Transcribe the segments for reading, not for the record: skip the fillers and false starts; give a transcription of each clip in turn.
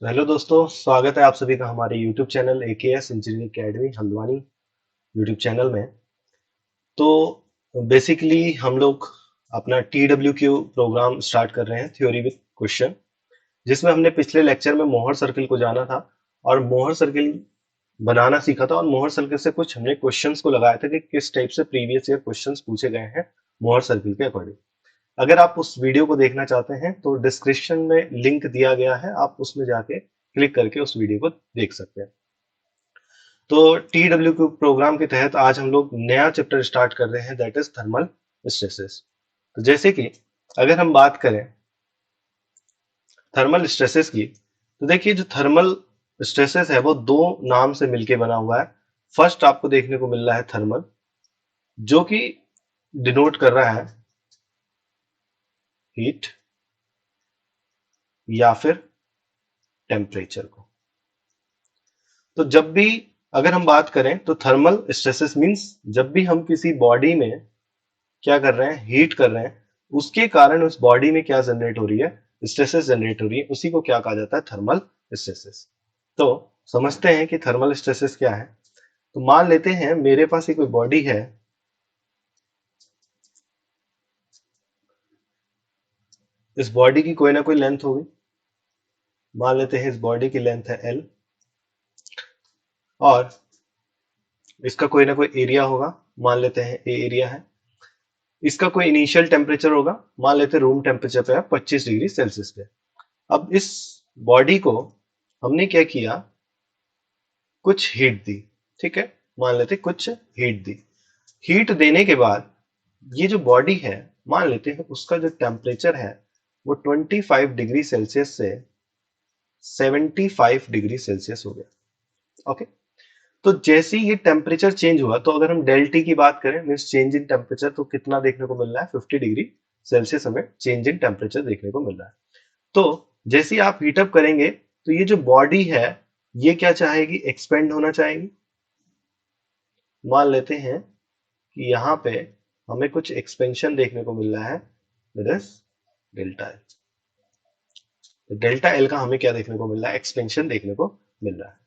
Hello दोस्तों, स्वागत है आप सभी का हमारे YouTube channel AKS engineering academy Haldwani YouTube channel में। तो बेसिकली हम लोग अपना TWQ प्रोग्राम स्टार्ट कर रहे हैं, थ्योरी विद क्वेश्चन, जिसमें हमने पिछले लेक्चर में मोहर सर्किल को जाना था और मोहर सर्किल बनाना सीखा था और मोहर सर्किल से कुछ हमने क्वेश्चंस को लगाया था कि किस टाइप से प्रीवियस ईयर क्वेश्चंस पूछे गए हैं मोहर सर्किल के अकॉर्डिंग। अगर आप उस वीडियो को देखना चाहते हैं तो डिस्क्रिप्शन में लिंक दिया गया है, आप उसमें जाके क्लिक करके उस वीडियो को देख सकते हैं। तो TWQ प्रोग्राम के तहत आज हम लोग नया चैप्टर स्टार्ट कर रहे हैं, दैट इज थर्मल स्ट्रेसेस। तो जैसे कि अगर हम बात करें थर्मल स्ट्रेसेस की, तो देखिए जो थर्मल स्ट्रेसेस है वो दो नाम से मिलके बना हुआ है। फर्स्ट आपको देखने को मिल रहा है थर्मल, जो कि डिनोट कर रहा है हीट या फिर टेम्परेचर को। तो जब भी अगर हम बात करें तो थर्मल स्ट्रेसेस मींस जब भी हम किसी बॉडी में क्या कर रहे हैं, हीट कर रहे हैं, उसके कारण उस बॉडी में क्या जनरेट हो रही है, स्ट्रेसेस जनरेट हो रही है, उसी को क्या कहा जाता है, थर्मल स्ट्रेसेस। तो समझते हैं कि थर्मल स्ट्रेसेस क्या है। तो मान लेते हैं मेरे पास ये कोई बॉडी है, इस बॉडी की कोई ना कोई लेंथ होगी। मान लेते हैं इस बॉडी की लेंथ है L और इसका कोई ना कोई एरिया होगा, मान लेते हैं ए एरिया है। इसका कोई इनिशियल टेम्परेचर होगा, मान लेते हैं रूम टेम्परेचर पे है 25 डिग्री सेल्सियस पे। अब इस बॉडी को हमने क्या किया, कुछ हीट दी। ठीक है, मान लेते कुछ हीट दी। हीट देने के बाद ये जो बॉडी है, मान लेते हैं उसका जो टेम्परेचर है वो 25 डिग्री सेल्सियस से 75 डिग्री सेल्सियस हो गया। ओके, तो जैसे ही ये टेम्परेचर चेंज हुआ, तो अगर हम डेल टी की बात करें मीन चेंज इन टेम्परेचर, तो कितना देखने को मिल रहा है, 50 डिग्री सेल्सियस हमें चेंज इन टेम्परेचर देखने को मिल रहा है। तो जैसे ही आप हीटअप करेंगे तो ये जो बॉडी है ये क्या चाहेगी, एक्सपेंड होना चाहेगी। मान लेते हैं कि यहाँ पे हमें कुछ एक्सपेंशन देखने को मिल रहा है, दैट इज डेल्टा एल। तो डेल्टा एल का हमें क्या देखने को मिल रहा है, एक्सपेंशन देखने को मिल रहा है।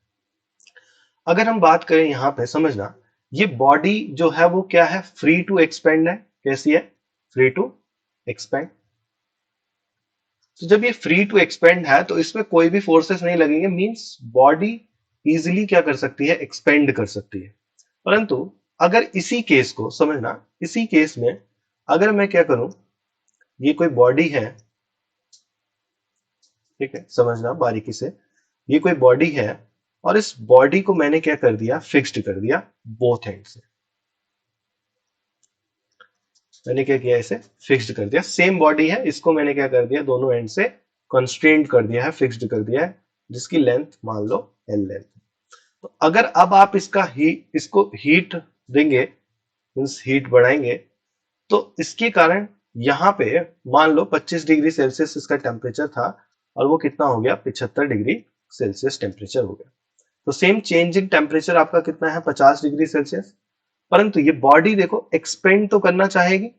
अगर हम बात करें यहाँ पे समझना, ये बॉडी जो है वो क्या है, फ्री टू एक्सपेंड है। कैसी है, फ्री टू एक्सपेंड। तो जब ये फ्री टू एक्सपेंड है तो इसमें कोई भी फोर्सेस नहीं लगेंगे, मींस बॉडी इजीली क्या कर सकती है, एक्सपेंड कर सकती है। परंतु अगर इसी केस को समझना, इसी केस में अगर मैं क्या करूं, ये कोई बॉडी है, ठीक है, समझना बारीकी से, ये कोई बॉडी है और इस बॉडी को मैंने क्या कर दिया, फिक्स्ड कर दिया बोथ एंड से। मैंने क्या किया, इसे फिक्स्ड कर दिया। सेम बॉडी है, इसको मैंने क्या कर दिया, दोनों एंड से कंस्ट्रेंट कर दिया है, फिक्स्ड कर दिया है, जिसकी लेंथ मान लो एल लेंथ। तो अगर अब आप इसको हीट देंगे, मींस हीट बढ़ाएंगे, तो इसके कारण यहाँ पे मान लो 25 डिग्री सेल्सियस इसका टेम्परेचर था और वो कितना हो गया, 75 डिग्री सेल्सियस टेम्परेचर हो गया। तो सेम चेंज इन टेम्परेचर आपका कितना है, 50 डिग्री सेल्सियस। परंतु ये बॉडी देखो एक्सपेंड तो करना चाहेगी।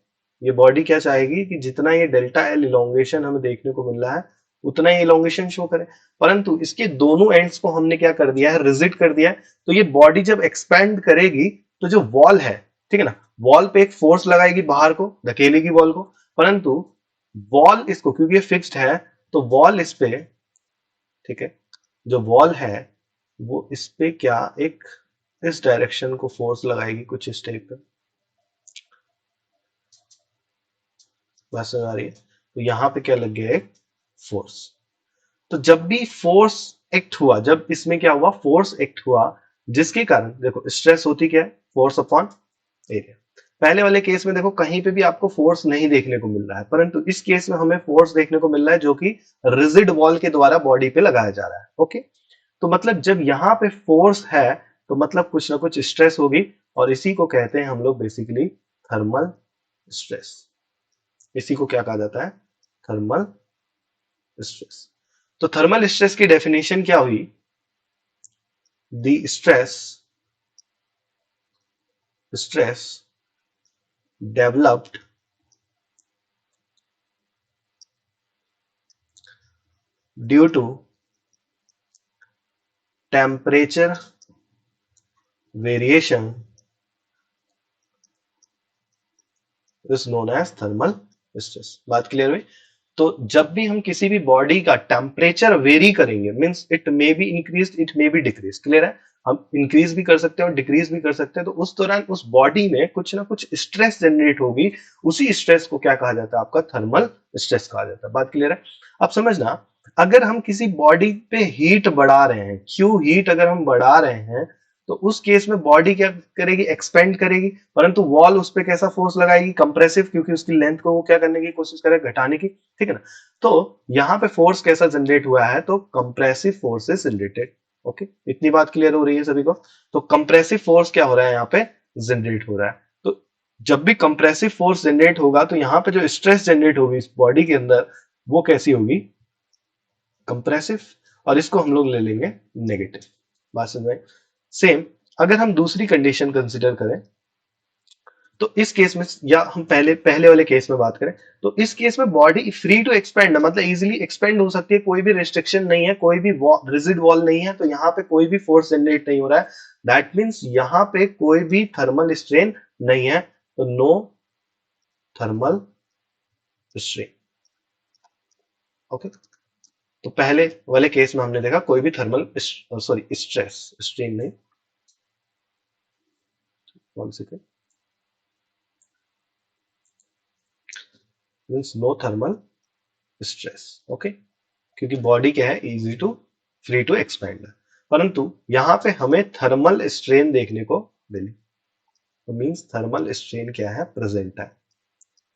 ये बॉडी क्या चाहेगी कि जितना ये डेल्टा एल इलोंगेशन हमें देखने को मिल रहा है उतना ही इलोंगेशन शो करे। परंतु इसके दोनों एंड्स को हमने क्या कर दिया है, रिजिड कर दिया है। तो ये बॉडी जब एक्सपेंड करेगी तो जो वॉल है, ठीक है ना, वॉल पे एक फोर्स लगाएगी, बाहर को धकेलेगी वॉल को। परंतु वॉल इसको, क्योंकि ये फिक्स्ड है, तो वॉल इस पे, ठीक है, जो वॉल है वो इस पे क्या, एक इस डायरेक्शन को फोर्स लगाएगी, कुछ इस टाइप का। बात समझ आ रही है, तो यहां पे क्या लग गया, एक फोर्स। तो जब भी फोर्स एक्ट हुआ, जब इसमें क्या हुआ, फोर्स एक्ट हुआ, जिसके कारण देखो स्ट्रेस होती क्या है, फोर्स अपॉन एरिया। पहले वाले केस में देखो कहीं पे भी आपको फोर्स नहीं देखने को मिल रहा है, परंतु इस केस में हमें फोर्स देखने को मिल रहा है जो कि रिजिड वॉल के द्वारा बॉडी पे लगाया जा रहा है। ओके, तो मतलब जब यहां पे फोर्स है तो मतलब कुछ ना कुछ स्ट्रेस होगी, और इसी को कहते हैं हम लोग बेसिकली थर्मल स्ट्रेस। इसी को क्या कहा जाता है, थर्मल स्ट्रेस। तो थर्मल स्ट्रेस की डेफिनेशन क्या हुई, the stress developed due to temperature variation is known as thermal stress. बात क्लियर हुई? तो जब भी हम किसी भी बॉडी का टेम्परेचर वेरी करेंगे, means it may be increase, it may be decrease, clear है? हम इंक्रीज भी कर सकते हैं और डिक्रीज भी कर सकते हैं। तो उस दौरान उस बॉडी में कुछ ना कुछ स्ट्रेस जनरेट होगी, उसी स्ट्रेस को क्या कहा जाता है? आपका थर्मल स्ट्रेस कहा जाता है। बात क्लियर है? अब समझना, अगर हम किसी बॉडी पे हीट बढ़ा रहे हैं, क्यू हीट अगर हम बढ़ा रहे हैं, तो उस केस में बॉडी क्या करेगी? एक्सपेंड करेगी, परंतु वॉल उस पर कैसा फोर्स लगाएगी? कंप्रेसिव, क्योंकि उसकी लेंथ को वो क्या करने की कोशिश करेगा? घटाने की, ठीक है ना? तो यहाँ पे फोर्स कैसा जनरेट हुआ है? तो compressive force is generated. Okay, इतनी बात क्लियर हो रही है सभी को? तो कंप्रेसिव फोर्स क्या हो रहा है यहाँ पे? जनरेट हो रहा है। तो जब भी कंप्रेसिव फोर्स जनरेट होगा, तो यहाँ पे जो स्ट्रेस जनरेट होगी इस बॉडी के अंदर, वो कैसी होगी? कंप्रेसिव। और इसको हम लोग ले लेंगे नेगेटिव। बात समझ में? सेम अगर हम दूसरी कंडीशन कंसिडर करें, तो इस केस में, या हम पहले पहले वाले केस में बात करें, तो इस केस में बॉडी फ्री टू एक्सपेंड, मतलब इजीली एक्सपेंड हो सकती है, कोई भी रिस्ट्रिक्शन नहीं है, कोई भी रिजिड वॉल नहीं है, तो यहाँ पे कोई भी फोर्स जनरेट नहीं हो रहा है। दैट मीन्स यहाँ पे कोई भी थर्मल स्ट्रेन नहीं है, तो नो थर्मल स्ट्रेन। ओके, तो पहले वाले केस में हमने देखा कोई भी थर्मल सॉरी स्ट्रेस स्ट्रेन नहीं। One second, means no thermal stress. Okay, क्योंकि बॉडी क्या है? Easy to free to expand है, परंतु यहां पे हमें थर्मल स्ट्रेन देखने को मिली, तो मींस थर्मल स्ट्रेन क्या है? प्रेजेंट है।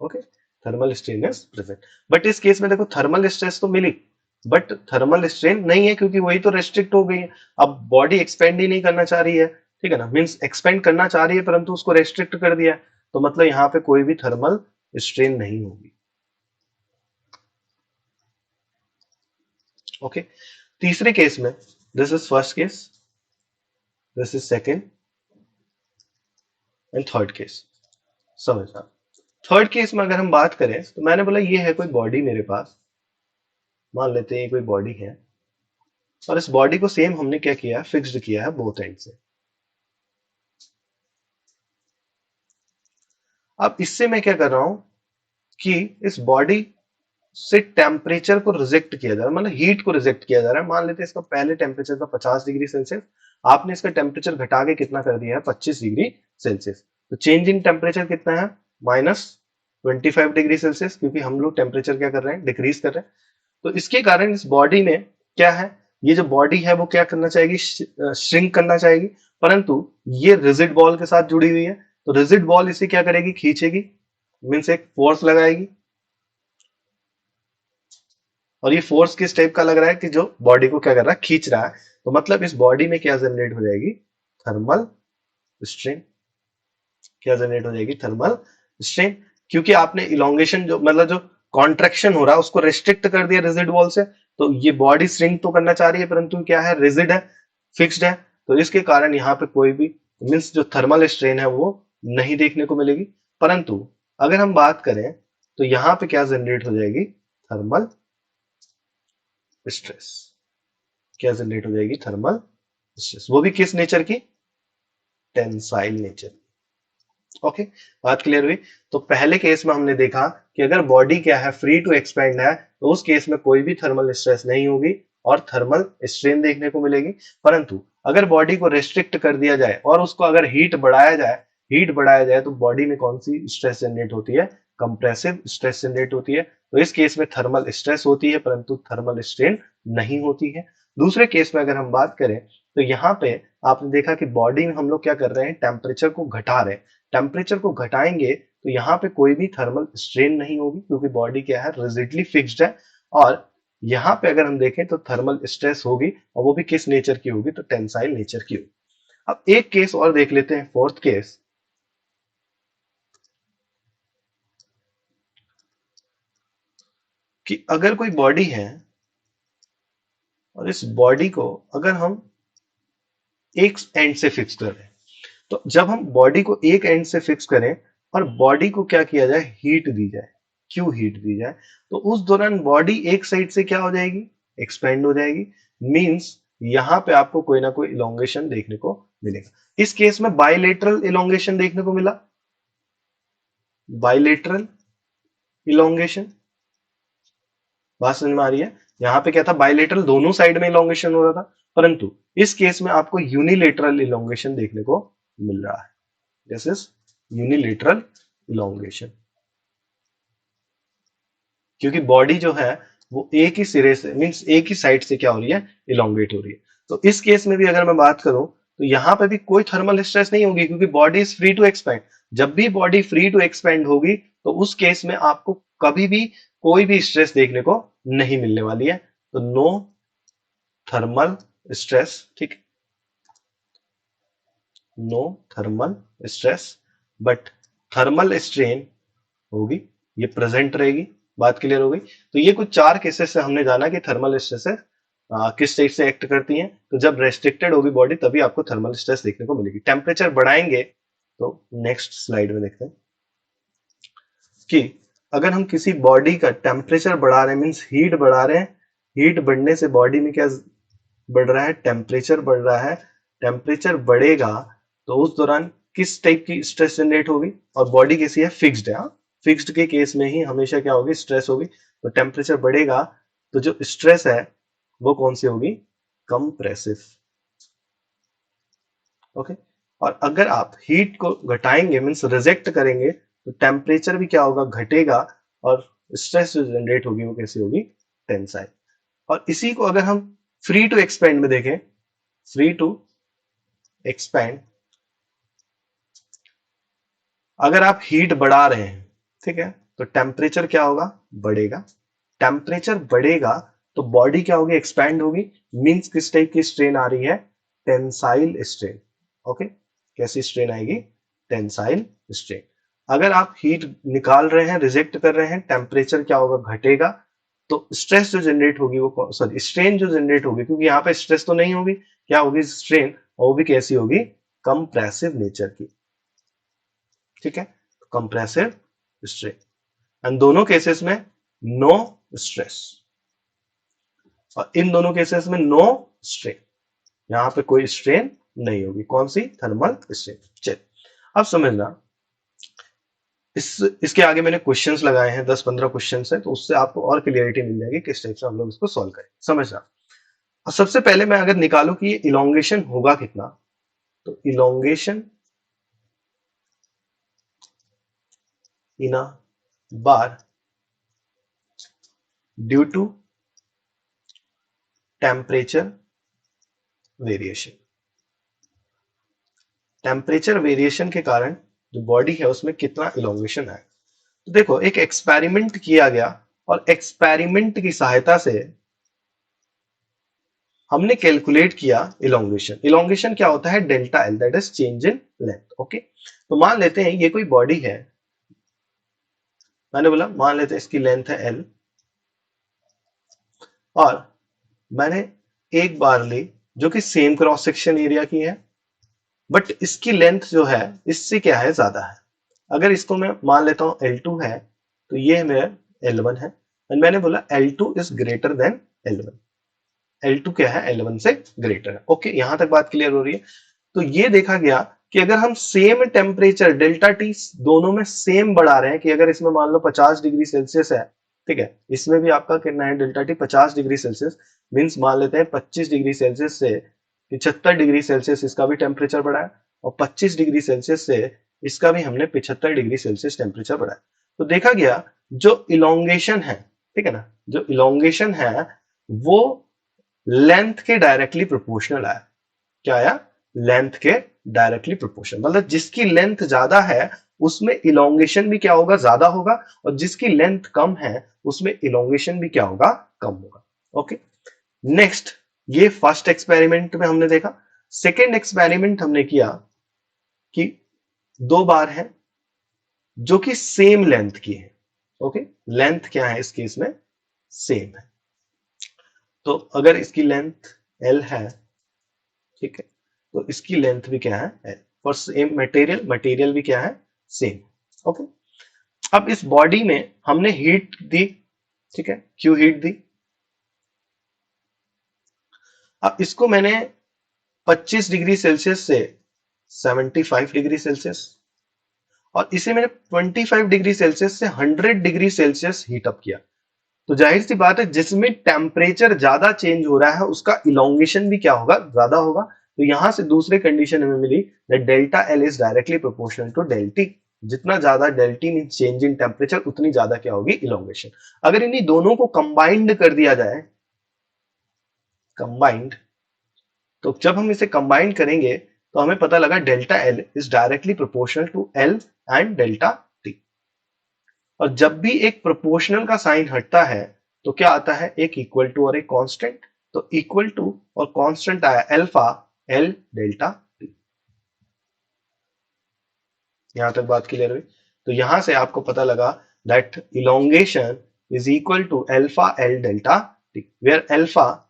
Okay, thermal strain is present. But इस केस में देखो, थर्मल स्ट्रेस तो मिली, बट थर्मल स्ट्रेन नहीं है, क्योंकि वही तो रेस्ट्रिक्ट हो गई है। अब बॉडी एक्सपेंड ही नहीं करना चाह रही है, ठीक है ना? मींस एक्सपेंड करना चाह रही है, परंतु उसको रेस्ट्रिक्ट कर दिया है, तो मतलब यहाँ पे कोई भी थर्मल स्ट्रेन नहीं होगी। ओके, तीसरे केस में, this is first case, this is second and third case. समझना, थर्ड केस में अगर हम बात करें, तो मैंने बोला ये है कोई बॉडी मेरे पास, मान लेते हैं ये कोई बॉडी है, और इस बॉडी को सेम हमने क्या किया है? फिक्स्ड किया है बोथ एंड से। अब इससे मैं क्या कर रहा हूं कि इस बॉडी से टेम्परेचर को रिजेक्ट किया जा रहा है, मतलब हीट को रिजेक्ट किया जा रहा है। मान लेते हैं इसका पहले टेम्परेचर था 50 डिग्री सेल्सियस, आपने इसका टेम्परेचर घटा के कितना कर दिया है? 25 डिग्री सेल्सियस। तो चेंज इन टेम्परेचर कितना है? -25 डिग्री सेल्सियस, क्योंकि हम लोग टेम्परेचर क्या कर रहे हैं? डिक्रीज कर रहे हैं। तो इसके कारण इस बॉडी में क्या है? ये जो बॉडी है वो क्या करना चाहेगी? श्रिंक करना चाहेगी, परंतु ये रिजिड बॉल के साथ जुड़ी हुई है, तो रिजिड बॉल इसे क्या करेगी? खींचेगी, मीन्स एक फोर्स लगाएगी, और ये फोर्स किस टाइप का लग रहा है? कि जो बॉडी को क्या कर रहा है? खींच रहा है। तो मतलब इस बॉडी में क्या जनरेट हो जाएगी? Thermal strain. क्या जनरेट हो जाएगी? थर्मल स्ट्रेन, क्योंकि आपने इलोंगेशन, जो मतलब जो कॉन्ट्रेक्शन हो रहा है, उसको रेस्ट्रिक्ट कर दिया रिजिड वॉल से। तो ये बॉडी श्रिंक तो करना चाह रही है, परंतु क्या है? रिजिड है, फिक्स्ड है। तो इसके कारण यहाँ पे कोई भी मीन्स जो थर्मल स्ट्रेन है वो नहीं देखने को मिलेगी। परंतु अगर हम बात करें, तो यहाँ पे क्या जनरेट हो जाएगी? Thermal stress. क्या जनरेट हो जाएगी? थर्मल स्ट्रेस, वो भी किस नेचर की? Tensile nature. ओके, बात क्लियर हुई? तो पहले केस में हमने देखा कि अगर बॉडी क्या है? फ्री टू एक्सपेंड है, तो उस केस में कोई भी थर्मल स्ट्रेस नहीं होगी और थर्मल स्ट्रेन देखने को मिलेगी। परंतु अगर बॉडी को रेस्ट्रिक्ट कर दिया जाए और उसको अगर हीट बढ़ाया जाए, तो बॉडी में कौन सी स्ट्रेस जनरेट होती है? कंप्रेसिव स्ट्रेस जनरेट होती है। तो इस केस में थर्मल स्ट्रेस होती है, परंतु थर्मल स्ट्रेन नहीं होती है। दूसरे केस में अगर हम बात करें, तो यहाँ पे आपने देखा कि बॉडी में हम लोग क्या कर रहे हैं? टेम्परेचर को घटा रहे हैं। टेम्परेचर को घटाएंगे तो यहाँ पे कोई भी थर्मल स्ट्रेन नहीं होगी, क्योंकि बॉडी क्या है? रिजिडली फिक्स्ड है। और यहाँ पे अगर हम देखें तो थर्मल स्ट्रेस होगी, और वो भी किस नेचर की होगी? तो टेंसाइल नेचर की होगी। अब एक केस और देख लेते हैं, फोर्थ केस, कि अगर कोई बॉडी है और इस बॉडी को अगर हम एक एंड से फिक्स कर रहे हैं, तो जब हम बॉडी को एक एंड से फिक्स करें और बॉडी को क्या किया जाए? हीट दी जाए, क्यों हीट दी जाए? तो उस दौरान बॉडी एक साइड से क्या हो जाएगी? एक्सपेंड हो जाएगी। मींस यहां पे आपको कोई ना कोई इलोंगेशन देखने को मिलेगा। इस केस में बाइलेटरल इलोंगेशन देखने को मिला, बाइलेटरल इलोंगेशन, बात समझ में आ रही है। यहां पे क्या था, बाइलेटरल दोनों साइड में इलोंगेशन हो रहा था, परंतु इस केस में आपको यूनिलेटरल इलोंगेशन देखने को मिल रहा है। दिस इज यूनिलेटरल इलोंगेशन, क्योंकि बॉडी जो है वो एक ही सिरे से मींस एक ही साइड से क्या हो रही है, इलोंगेट हो रही है। तो इस केस में भी अगर मैं बात करूं तो यहां पे भी कोई थर्मल स्ट्रेस नहीं होगी, क्योंकि body is free to expand. जब भी बॉडी फ्री टू एक्सपैंड होगी तो उस केस में आपको कभी भी कोई भी स्ट्रेस देखने को नहीं मिलने वाली है। तो नो थर्मल स्ट्रेस, ठीक, no thermal stress, but thermal strain होगी, ये प्रेजेंट रहेगी। बात क्लियर हो गई। तो ये कुछ 4 केसेस से हमने जाना कि थर्मल स्ट्रेस किस टाइप से एक्ट करती हैं। तो जब रेस्ट्रिक्टेड होगी बॉडी तभी आपको थर्मल स्ट्रेस देखने को मिलेगी। टेम्परेचर बढ़ाएंगे तो नेक्स्ट स्लाइड में देखते हैं कि अगर हम किसी बॉडी का टेम्परेचर बढ़ा रहे हैं, मीन्स हीट बढ़ा रहे हैं, हीट बढ़ने से बॉडी में क्या बढ़ रहा है, टेम्परेचर बढ़ रहा है। टेम्परेचर बढ़ेगा तो उस दौरान किस टाइप की स्ट्रेस जनरेट होगी, और बॉडी कैसी है, फिक्स्ड है। फिक्स्ड के केस में ही हमेशा क्या होगी, स्ट्रेस होगी। तो टेम्परेचर बढ़ेगा तो जो स्ट्रेस है वो कौन सी होगी, कंप्रेसिव। ओके। और अगर आप हीट को घटाएंगे मीन्स रिजेक्ट करेंगे तो टेम्परेचर भी क्या होगा, घटेगा, और स्ट्रेस जो जनरेट होगी वो कैसी होगी, टेंसाइल। और इसी को अगर हम फ्री टू एक्सपेंड में देखें, फ्री टू एक्सपैंड, अगर आप हीट बढ़ा रहे हैं, ठीक है, तो टेम्परेचर क्या होगा, बढ़ेगा। टेम्परेचर बढ़ेगा तो बॉडी क्या होगी, एक्सपैंड होगी। मींस किस टाइप की स्ट्रेन आ रही है, टेंसाइल स्ट्रेन। ओके, कैसी स्ट्रेन आएगी, टेंसाइल स्ट्रेन। अगर आप हीट निकाल रहे हैं, रिजेक्ट कर रहे हैं, टेम्परेचर क्या होगा, घटेगा, तो स्ट्रेस जो जनरेट होगी वो सॉरी स्ट्रेन जो जनरेट होगी, क्योंकि यहाँ पे स्ट्रेस तो नहीं होगी, क्या होगी, स्ट्रेन, और वो भी कैसी होगी, कंप्रेसिव नेचर की। ठीक है, कंप्रेसिव स्ट्रेन। एंड दोनों केसेस में नो स्ट्रेस, और इन दोनों केसेस में नो स्ट्रेन, यहां पे कोई स्ट्रेन नहीं होगी। कौन सी, थर्मल स्ट्रेन। चल अब समझना, इसके आगे मैंने क्वेश्चंस लगाए हैं, 10-15 क्वेश्चंस है, तो उससे आपको और क्लियरिटी मिल जाएगी किस टाइप से हम लोग इसको सॉल्व करें। समझना, और सबसे पहले मैं अगर निकालू कि ये इलोंगेशन होगा कितना, तो elongation in a bar due to temperature variation. Temperature variation के कारण जो बॉडी है उसमें कितना इलोंगेशन है। तो देखो, एक एक्सपेरिमेंट किया गया, और एक्सपेरिमेंट की सहायता से हमने कैलकुलेट किया इलोंगेशन। इलोंगेशन क्या होता है, delta L, that is change in length. Okay, तो मान लेते हैं ये कोई बॉडी है, मैंने बोला मान लेते हैं इसकी लेंथ है एल, और मैंने एक बार ली जो कि सेम क्रॉस सेक्शन एरिया की है, बट इसकी लेंथ जो है इससे क्या है, ज्यादा है। अगर इसको मैं मान लेता हूं L2 है, तो ये मेरा L1 है, एंड मैंने बोला L2 is greater then L1। L2 क्या है, L1 से ग्रेटर है। ओके, यहां तक बात क्लियर हो रही है। तो ये देखा गया कि अगर हम सेम टेम्परेचर डेल्टा टी दोनों में सेम बढ़ा रहे हैं, कि अगर इसमें मान लो 50 डिग्री सेल्सियस है, ठीक है, इसमें भी आपका कितना है, delta T 50 degree Celsius, means मान लेते हैं 25 डिग्री सेल्सियस से 75 डिग्री सेल्सियस इसका भी टेम्परेचर बढ़ा है, और 25 डिग्री सेल्सियस से इसका भी हमने 75 डिग्री सेल्सियस टेम्परेचर बढ़ाया। तो देखा गया जो इलोंगेशन है, ठीक है ना, जो इलोंगेशन है वो लेंथ के डायरेक्टली प्रोपोर्शनल आया। क्या आया, लेंथ के डायरेक्टली प्रोपोर्शनल, मतलब जिसकी लेंथ ज्यादा है उसमें इलोंगेशन भी क्या होगा, ज्यादा होगा, और जिसकी लेंथ कम है उसमें इलोंगेशन भी क्या होगा, कम होगा। ओके, नेक्स्ट, ये फर्स्ट एक्सपेरिमेंट में हमने देखा। सेकेंड एक्सपेरिमेंट हमने किया कि 2 बार है जो कि सेम लेंथ की है। ओके, लेंथ क्या है इस केस में, सेम है। तो अगर इसकी लेंथ एल है, ठीक है, तो इसकी लेंथ भी क्या है, L, for same material, material भी क्या है, सेम। ओके, अब इस बॉडी में हमने हीट दी, ठीक है, क्यों हीट दी, अब इसको मैंने 25 डिग्री सेल्सियस से 75 डिग्री सेल्सियस, और इसे मैंने 25 डिग्री सेल्सियस से 100 डिग्री सेल्सियस हीट अप किया। तो जाहिर सी बात है जिसमें टेम्परेचर ज्यादा चेंज हो रहा है उसका इलोंगेशन भी क्या होगा, ज्यादा होगा। तो यहां से दूसरे कंडीशन हमें मिली that delta L is directly proportional to del T. जितना ज्यादा del T mean change in temperature, उतनी ज्यादा क्या होगी, इलोंगेशन। अगर इन्हीं दोनों को कंबाइंड कर दिया जाए, कंबाइंड, तो जब हम इसे कंबाइन करेंगे तो हमें पता लगा delta L is directly proportional to L and delta T. और जब भी एक प्रोपोर्शनल का साइन हटता है तो क्या आता है, एक इक्वल टू और एक कांस्टेंट। तो इक्वल टू और कांस्टेंट आया अल्फा एल डेल्टा टी। यहां तक बात क्लियर हुई। तो यहां से आपको पता लगा that elongation is equal to alpha L delta T, where alpha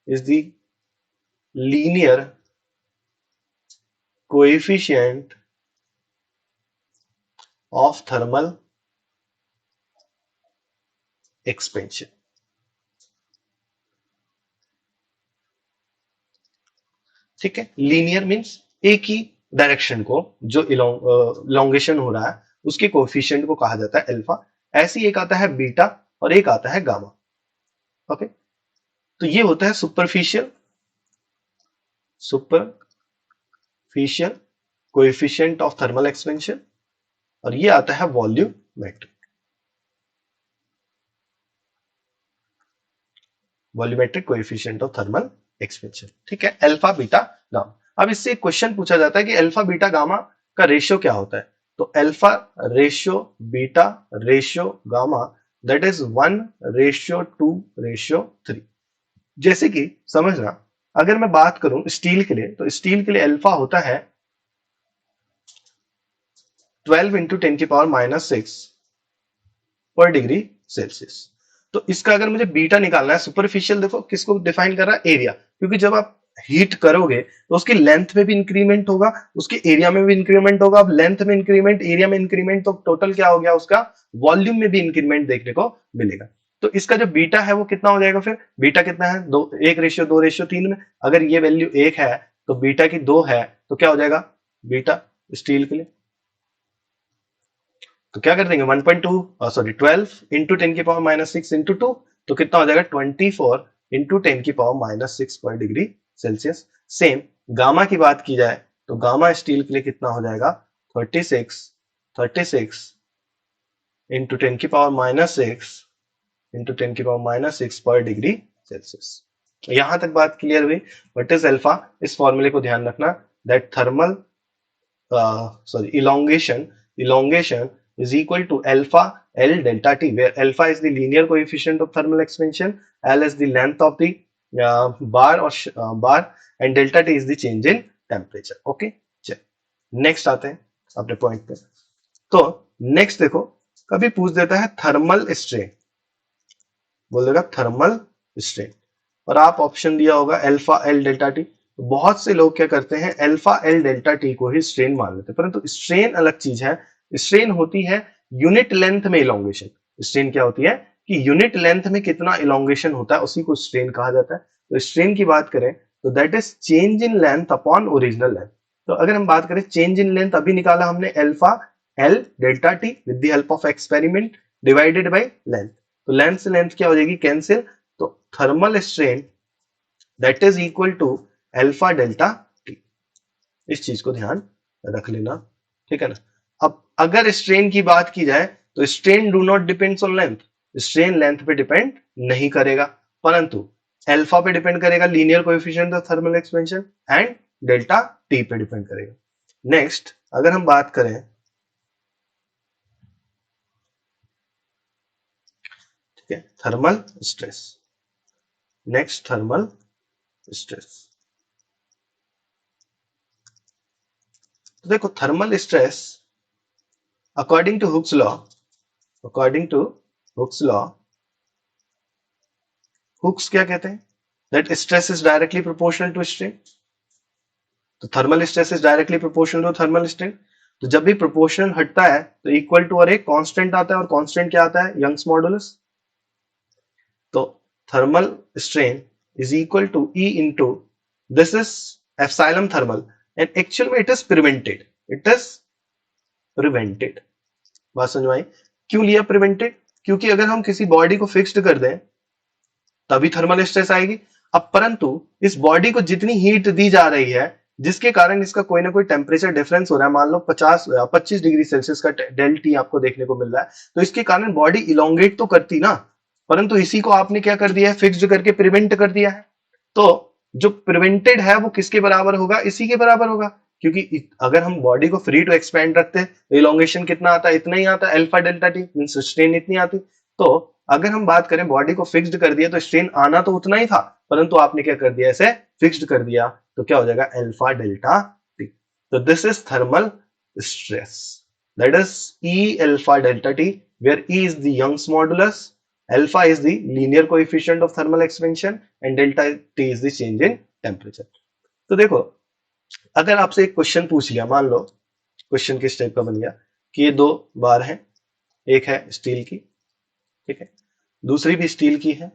is the linear coefficient of thermal expansion। ठीक है, लीनियर मींस एक ही डायरेक्शन को जो इलोंगेशन हो रहा है उसके कोएफिशिएंट को कहा जाता है अल्फा। ऐसी एक आता है बीटा और एक आता है गामा। ओके, तो ये होता है superficial coefficient of thermal expansion, और ये आता है volumetric coefficient of thermal expansion. ठीक है, अल्फा बीटा गामा। अब इससे एक क्वेश्चन पूछा जाता है कि अल्फा बीटा गामा का रेशियो क्या होता है। तो alpha ratio beta ratio gamma that is 1:2:3। जैसे कि समझना, अगर मैं बात करूं स्टील के लिए, तो स्टील के लिए अल्फा होता है 12 × 10⁻⁻6 पर डिग्री सेल्सियस। तो इसका अगर मुझे बीटा निकालना है, सुपरफिशियल देखो किसको डिफाइन कर रहा है, एरिया, क्योंकि जब आप हीट करोगे तो उसकी लेंथ में भी इंक्रीमेंट होगा, उसके एरिया में भी इंक्रीमेंट होगा। अब लेंथ में इंक्रीमेंट, एरिया में इंक्रीमेंट, तो टोटल क्या हो गया, उसका वॉल्यूम में भी इंक्रीमेंट देखने को मिलेगा। तो इसका जो बीटा है वो कितना हो जाएगा, फिर बीटा कितना है, 1:2:3 में। अगर ये वैल्यू 1 है तो बीटा की 2 है, तो क्या हो जाएगा बीटा स्टील के लिए। तो क्या कर देंगे 12 इंटू 10⁻⁻6 इंटू 2, तो कितना हो जाएगा 24 इंटू 10⁻⁻6 पर डिग्री सेल्सियस। सेम गामा की बात की जाए तो गामा स्टील के लिए कितना हो जाएगा 36 इंटू 10⁻⁻6 इंटू 10⁻⁻6 पर डिग्री सेल्सियस। यहां तक बात क्लियर हुई। व्हाट इज अल्फा, इस फॉर्मूले को ध्यान रखना, that thermal elongation is equal to alpha L delta T, where alpha is the linear coefficient of thermal expansion, L is the length of the bar and delta T is the change in temperature। Okay, चल next आते हैं अपने point पे। तो next देखो, कभी पूछ देता है थर्मल स्ट्रेन, बोल देगा थर्मल स्ट्रेन, और आप ऑप्शन दिया होगा अल्फा एल डेल्टा टी। तो बहुत से लोग क्या करते हैं, अल्फा एल डेल्टा टी को ही स्ट्रेन मान लेते हैं, परंतु स्ट्रेन अलग चीज है। स्ट्रेन होती है यूनिट लेंथ में इलोंगेशन। स्ट्रेन क्या होती है कि यूनिट लेंथ में कितना इलोंगेशन होता है उसी को स्ट्रेन कहा जाता है। तो स्ट्रेन की बात करें तो that is change in length upon original length. तो अगर हम बात करें चेंज इन लेंथ, अभी निकाला हमने alpha L delta T with the help of experiment divided by length. तो लेंथ से लेंथ क्या हो जाएगी, कैंसिल। तो thermal strain that is equal to alpha delta T. इस चीज को ध्यान रख लेना, ठीक है ना। अब अगर स्ट्रेन की बात की जाए तो strain do not depends on length, strain length पे डिपेंड नहीं करेगा, परंतु अल्फा पे डिपेंड करेगा, linear coefficient of thermal expansion, and delta T पे डिपेंड करेगा। नेक्स्ट अगर हम बात करें, ठीक है, thermal stress. Next thermal stress, तो देखो thermal stress according to Hooke's law, Hooke's क्या कहते हैं, that stress is directly proportional to strain. तो thermal stress is directly proportional to thermal strain. तो जब भी प्रोपोर्शनल हटता है तो इक्वल टू और एक कांस्टेंट आता है, और कांस्टेंट क्या आता है, यंग्स मॉडुलस। तो thermal strain is equal to E into this is epsilon thermal and actual में it is prevented. It is prevented. बात समझ में आई? क्यों लिया प्रिवेंटेड? क्योंकि अगर हम किसी बॉडी को फिक्स्ड कर दें तभी थर्मल स्ट्रेस आएगी। अब परंतु इस बॉडी को जितनी हीट दी जा रही है जिसके कारण इसका कोई ना कोई टेम्परेचर डिफरेंस हो रहा है, मान लो 25 डिग्री सेल्सियस का डेल टी आपको देखने को मिल रहा है, तो इसके कारण बॉडी इलोंगेट तो करती ना, परंतु इसी को आपने क्या कर दिया है, फिक्स्ड करके प्रिवेंट कर दिया है। तो जो प्रिवेंटेड है वो किसके बराबर होगा? इसी के बराबर होगा, क्योंकि अगर हम बॉडी को फ्री टू एक्सपैंड रखते हैं तो इलोंगेशन कितना आता है? इतना ही आता है, alpha delta T means strain इतनी आती। तो अगर हम बात करें बॉडी को फिक्स्ड कर दिया तो स्ट्रेन आना तो उतना ही था, परंतु आपने क्या कर दिया, इसे फिक्स्ड कर दिया, तो क्या हो जाएगा? Alpha delta T. तो this is thermal stress, that is E alpha delta T, where E is the Young's modulus, alpha is the linear coefficient of thermal expansion and delta T is the change in temperature। तो देखो अगर आपसे एक question पूछ लिया, मान लो question किस type का बन गया कि ये दो बार है, एक है स्टील की, ठीक है, दूसरी भी स्टील की है,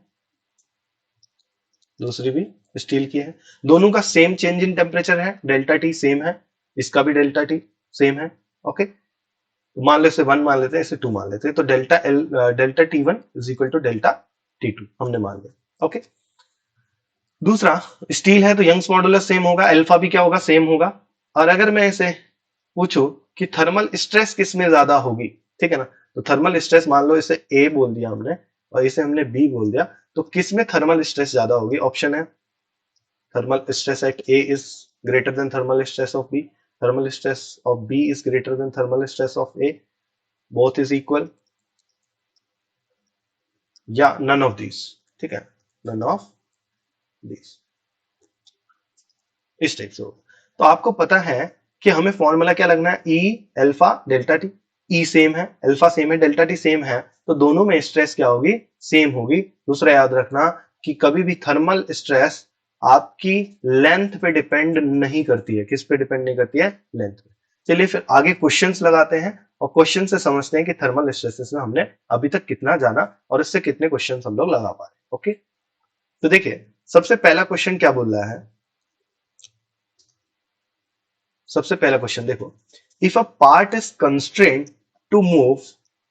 दूसरी भी स्टील की है, दोनों का सेम चेंज इन टेम्परेचर है, डेल्टा टी सेम है, इसका भी डेल्टा टी सेम है, ओके। मान लो इसे 1 मान लेते हैं, इसे 2 मान लेते हैं, तो delta T1 is equal to delta T2 हमने मान लिया, ओके। दूसरा स्टील है तो यंग्स मॉडुलस सेम होगा, अल्फा भी क्या होगा? सेम होगा। और अगर मैं इसे पूछूं कि थर्मल स्ट्रेस किस में ज्यादा होगी, ठीक है ना, तो थर्मल स्ट्रेस मान लो इसे ए बोल दिया हमने और इसे हमने बी बोल दिया, तो किस में थर्मल स्ट्रेस ज्यादा होगी? ऑप्शन है thermal stress at A is greater than thermal stress of B, thermal stress of B is greater than thermal stress of A, both is equal, या none of these, ठीक है, none of these, इस type से होगा। तो आपको पता है कि हमें फॉर्मूला क्या लगना है? E alpha delta T, E same है, अल्फा सेम है, डेल्टा टी सेम है, तो दोनों में स्ट्रेस क्या होगी? सेम होगी। दूसरा याद रखना कि कभी भी थर्मल स्ट्रेस आपकी लेंथ पे डिपेंड नहीं करती है। किस पे डिपेंड नहीं करती है? लेंथ पे। चलिए फिर आगे क्वेश्चंस लगाते हैं और क्वेश्चन से समझते हैं कि थर्मल स्ट्रेसेस में हमने अभी तक कितना जाना और इससे कितने क्वेश्चंस हम लोग लगा पा रहे हैं, ओके। तो देखिए सबसे पहला क्वेश्चन क्या बोल रहा है, सबसे पहला क्वेश्चन देखो, if a part is constrained to move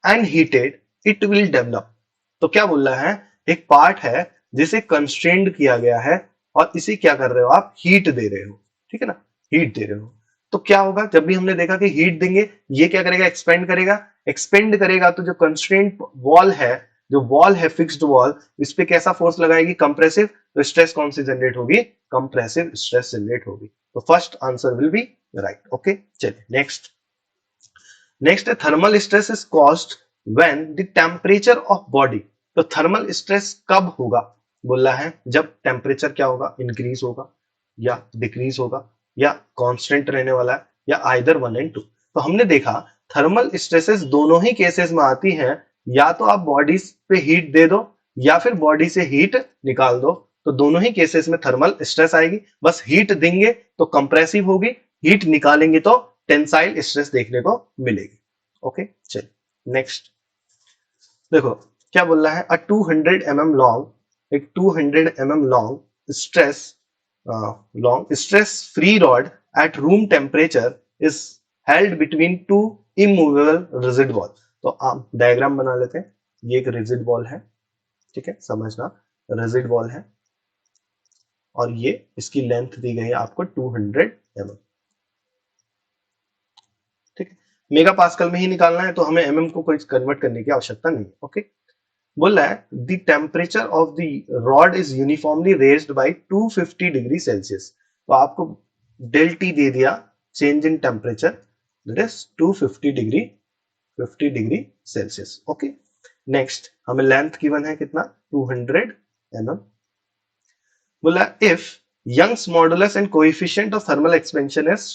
and heated it will develop. तो क्या बोल रहा है, एक पार्ट है जिसे कंस्ट्रेन्ड किया गया है और इसे क्या कर रहे हो आप? हीट दे रहे हो, ठीक है ना, हीट दे रहे हो। तो क्या होगा? जब भी हमने देखा कि हीट देंगे ये क्या करेगा? एक्सपेंड करेगा, एक्सपेंड करेगा तो जो कंस्ट्रेंट वॉल है, जो वॉल है फिक्स्ड वॉल, इस पे कैसा फोर्स लगाएगी? कंप्रेसिव। तो स्ट्रेस कौन सी जनरेट होगी? कंप्रेसिव स्ट्रेस जनरेट होगी। तो first answer will be right, okay. चलिए नेक्स्ट, नेक्स्ट है thermal stress is caused when the temperature of body. तो थर्मल स्ट्रेस कब होगा? बोल रहा है जब टेम्परेचर क्या होगा? इंक्रीज होगा या डिक्रीज होगा या कांस्टेंट रहने वाला है या आइदर 1 and 2। तो हमने देखा थर्मल स्ट्रेसेस दोनों ही केसेस में आती हैं, या तो आप बॉडी पे हीट दे दो या फिर बॉडी से हीट निकाल दो, तो दोनों ही केसेस में थर्मल स्ट्रेस आएगी। बस हीट देंगे तो कंप्रेसिव होगी, हीट निकालेंगे तो टेंसाइल स्ट्रेस देखने को मिलेगी, ओके। चलिए नेक्स्ट देखो क्या बोल रहा है, अ 200 mm लॉन्ग, एक 200 mm long stress free rod at room temperature is held between two immovable rigid wall. तो आप डायग्राम बना लेते हैं, ये एक रिजिड वॉल है, ठीक है, समझना, रिजिड वॉल है और ये इसकी लेंथ दी गई है आपको 200 mm, ठीक है। मेगा पास्कल में ही निकालना है तो हमें mm को कोई कन्वर्ट करने की आवश्यकता नहीं है, ओके। बोल रहा है the temperature of the rod is uniformly raised by 250 degree Celsius. तो आपको डेल टी दे दिया change in temperature, that is 250 degree 50 degree Celsius, okay. Next हमें लेंथ गिवन है कितना? 200 mm। बोला if Young's modulus and coefficient of thermal expansion is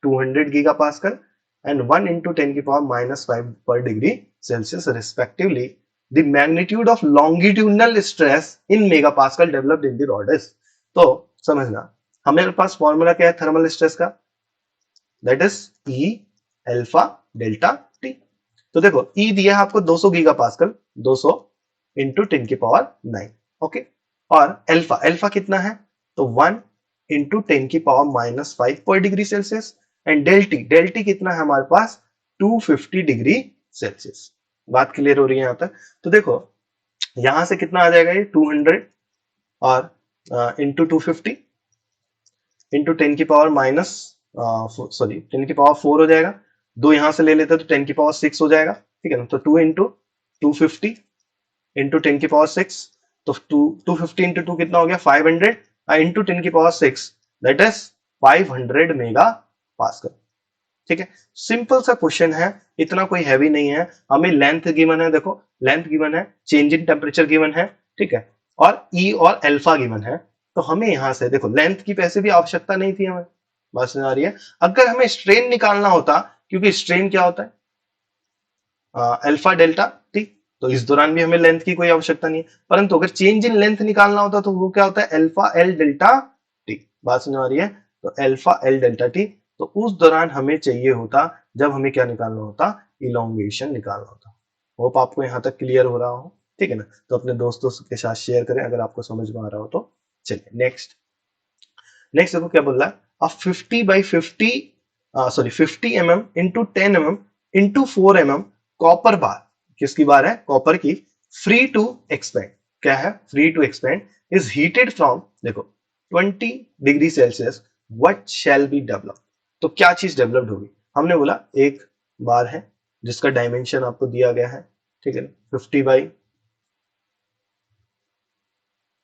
200 gigapascal and 1 into 10 की power -5 per degree Celsius respectively, the magnitude of longitudinal stress in megapascal developed in the rod is। तो समझना हमारे पास formula क्या है thermal stress का? That is E alpha delta T. तो देखो E दिया है आपको 200 गीगापास्कल, 200 into 10 की पावर 9, ओके। और अल्फा, अल्फा कितना है, तो 1 इंटू 10⁻⁻5 पर डिग्री सेल्सियस, एंड डेल्टी, डेल्टी कितना है हमारे पास 250 डिग्री सेल्सियस। बात क्लियर हो रही है यहां तक। तो देखो यहां से कितना आ जाएगा, ये 200 और इंटू 250 इंटू 10⁻⁻, सॉरी 10⁻⁴ हो जाएगा, दो यहां से ले लेते हैं तो 10⁻⁶ हो जाएगा, ठीक है ना। तो 2 इंटू 250 इंटू 10⁻⁶, तो 250 इंटू 2 कितना हो गया 500, into 10⁻⁶, that is 500 mega pascal. ठीक है, सिंपल सा क्वेश्चन है, इतना कोई हैवी नहीं है। हमें लेंथ गिवन है, देखो लेंथ गिवन है, चेंज इन टेम्परेचर गिवन है, ठीक है, और ई और अल्फा गिवन है। तो हमें यहां से देखो लेंथ की पैसे भी आवश्यकता नहीं थी हमें, बात समझ आ रही है। अगर हमें स्ट्रेन निकालना होता, क्योंकि स्ट्रेन क्या होता है अल्फा डेल्टा टी, तो इस दौरान भी हमें लेंथ की कोई आवश्यकता नहीं है। परंतु अगर चेंज इन लेंथ निकालना होता तो वो क्या होता है अल्फा एल डेल्टा टी, बात समझ आ रही है। तो अल्फा एल डेल्टा टी, तो उस दौरान हमें चाहिए होता, जब हमें क्या निकालना होता, इलोंगेशन निकालना होता। होप आपको यहां तक क्लियर हो रहा हो, ठीक है ना। तो अपने दोस्तों के साथ शेयर करें अगर आपको समझ में आ रहा हो तो। चलिए नेक्स्ट, नेक्स्ट देखो क्या बोल रहा है, अब 50 × 50 sorry 50 mm into 10 mm into 4 mm copper bar, किसकी बार है, कॉपर की, फ्री टू एक्सपेंड, क्या है, free to expand, is heated from, देखो 20 degree Celsius, what shall be develop. तो क्या चीज डेवलप्ड होगी, हमने बोला एक बार है जिसका डायमेंशन आपको दिया गया है, ठीक है, 50 बाई,